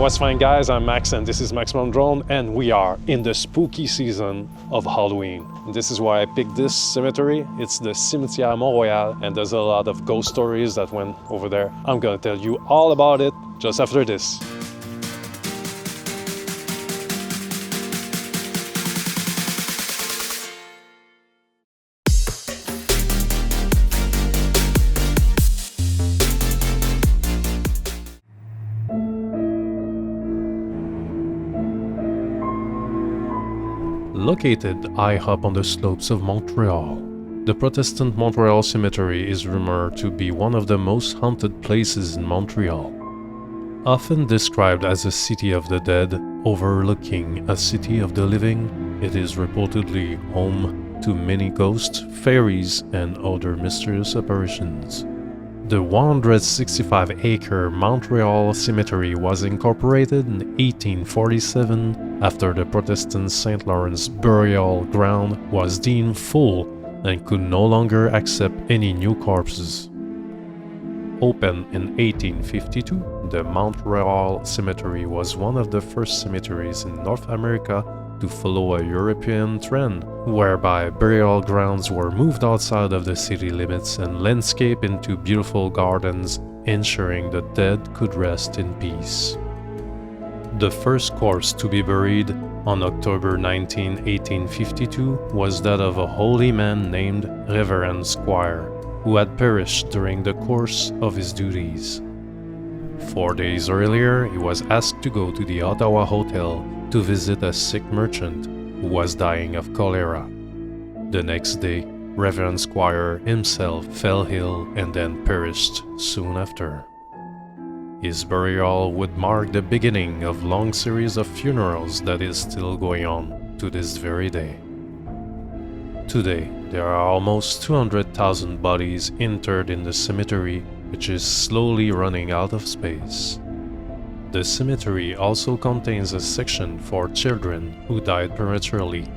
what's fine guys, I'm Max and this is Maximum Drone and we are in the spooky season of Halloween. This is why I picked this cemetery. It's the Cimetière Montréal and there's a lot of ghost stories that went over there. I'm gonna tell you all about it just after this. Located high up on the slopes of Montreal, the Protestant Mont-Royal Cemetery is rumored to be one of the most haunted places in Montreal. Often described as a city of the dead overlooking a city of the living, it is reportedly home to many ghosts, fairies, and other mysterious apparitions. The 165-acre Mont-Royal Cemetery was incorporated in 1847 after the Protestant St. Lawrence burial ground was deemed full and could no longer accept any new corpses. Opened in 1852, the Mont-Royal Cemetery was one of the first cemeteries in North America to follow a European trend, whereby burial grounds were moved outside of the city limits and landscaped into beautiful gardens, ensuring the dead could rest in peace. The first corpse to be buried on October 19, 1852 was that of a holy man named Reverend Squire, who had perished during the course of his duties. 4 days earlier, he was asked to go to the Ottawa Hotel to visit a sick merchant who was dying of cholera. The next day, Reverend Squire himself fell ill and then perished soon after. His burial would mark the beginning of a long series of funerals that is still going on to this very day. Today, there are almost 200,000 bodies interred in the cemetery, which is slowly running out of space. The cemetery also contains a section for children who died prematurely,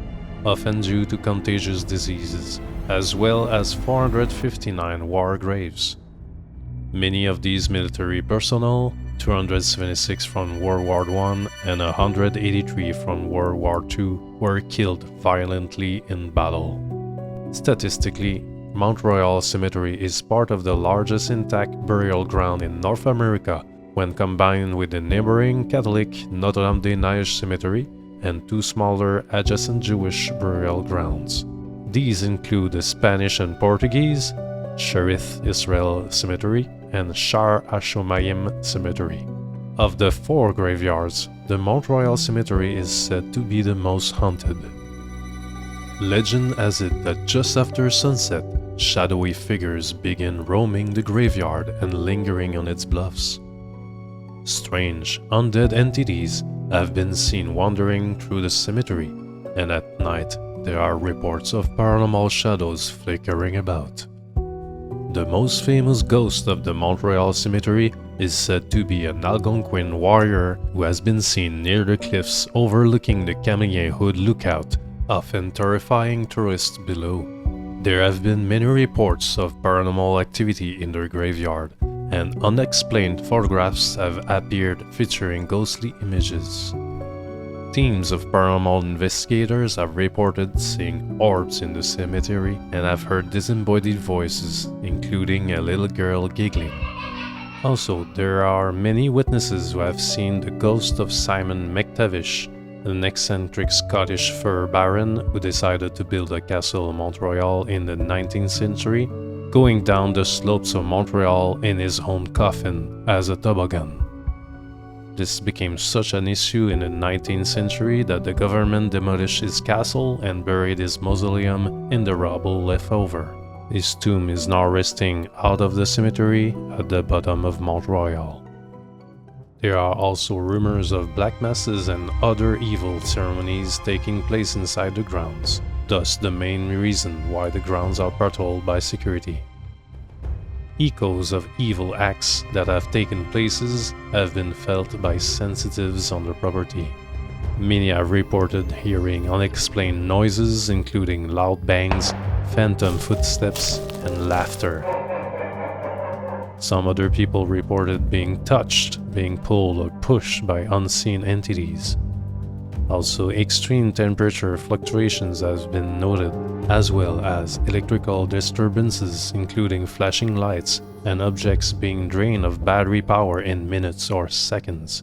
often due to contagious diseases, as well as 459 war graves. Many of these military personnel, 276 from World War I and 183 from World War II, were killed violently in battle. Statistically, Mont-Royal Cemetery is part of the largest intact burial ground in North America when combined with the neighboring Catholic Notre-Dame-des-Neiges Cemetery and two smaller adjacent Jewish burial grounds. These include the Spanish and Portuguese Sherith Israel Cemetery and Shar Hashomayim Cemetery. Of the four graveyards, the Mont-Royal Cemetery is said to be the most haunted. Legend has it that just after sunset, shadowy figures begin roaming the graveyard and lingering on its bluffs. Strange, undead entities have been seen wandering through the cemetery, and at night there are reports of paranormal shadows flickering about. The most famous ghost of the Mont-Royal Cemetery is said to be an Algonquin warrior who has been seen near the cliffs overlooking the Camillien Hood lookout, often terrifying tourists below. There have been many reports of paranormal activity in their graveyard, and unexplained photographs have appeared featuring ghostly images. Teams of paranormal investigators have reported seeing orbs in the cemetery and have heard disembodied voices, including a little girl giggling. Also, there are many witnesses who have seen the ghost of Simon McTavish, an eccentric Scottish fur baron who decided to build a castle in Montreal in the 19th century, going down the slopes of Montreal in his own coffin as a toboggan. This became such an issue in the 19th century that the government demolished his castle and buried his mausoleum in the rubble left over. His tomb is now resting out of the cemetery at the bottom of Mont-Royal. There are also rumors of black masses and other evil ceremonies taking place inside the grounds, thus the main reason why the grounds are patrolled by security. Echoes of evil acts that have taken places have been felt by sensitives on the property. Many have reported hearing unexplained noises including loud bangs, phantom footsteps, and laughter. Some other people reported being touched being pulled or pushed by unseen entities. Also, extreme temperature fluctuations have been noted, as well as electrical disturbances including flashing lights and objects being drained of battery power in minutes or seconds.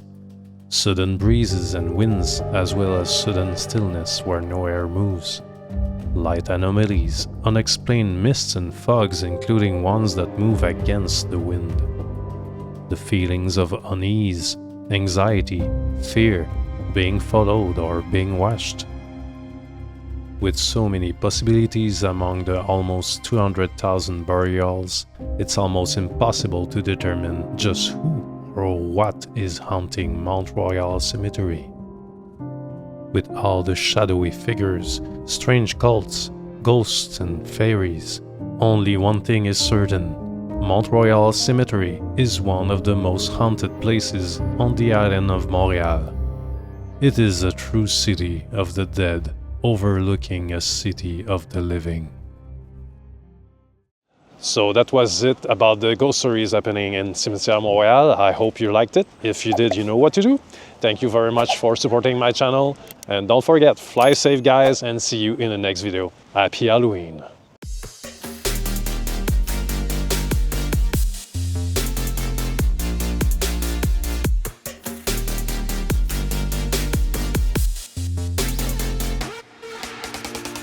Sudden breezes and winds, as well as sudden stillness where no air moves. Light anomalies, unexplained mists and fogs including ones that move against the wind. The feelings of unease, anxiety, fear, being followed or being watched. With so many possibilities among the almost 200,000 burials, it's almost impossible to determine just who or what is haunting Mont-Royal Cemetery. With all the shadowy figures, strange cults, ghosts and fairies, only one thing is certain: Mont-Royal Cemetery is one of the most haunted places on the island of Montreal. It is a true city of the dead, overlooking a city of the living. So that was it about the ghost stories happening in Cimetière, Montréal. I hope you liked it. If you did, you know what to do. Thank you very much for supporting my channel. And don't forget, fly safe guys, and see you in the next video. Happy Halloween!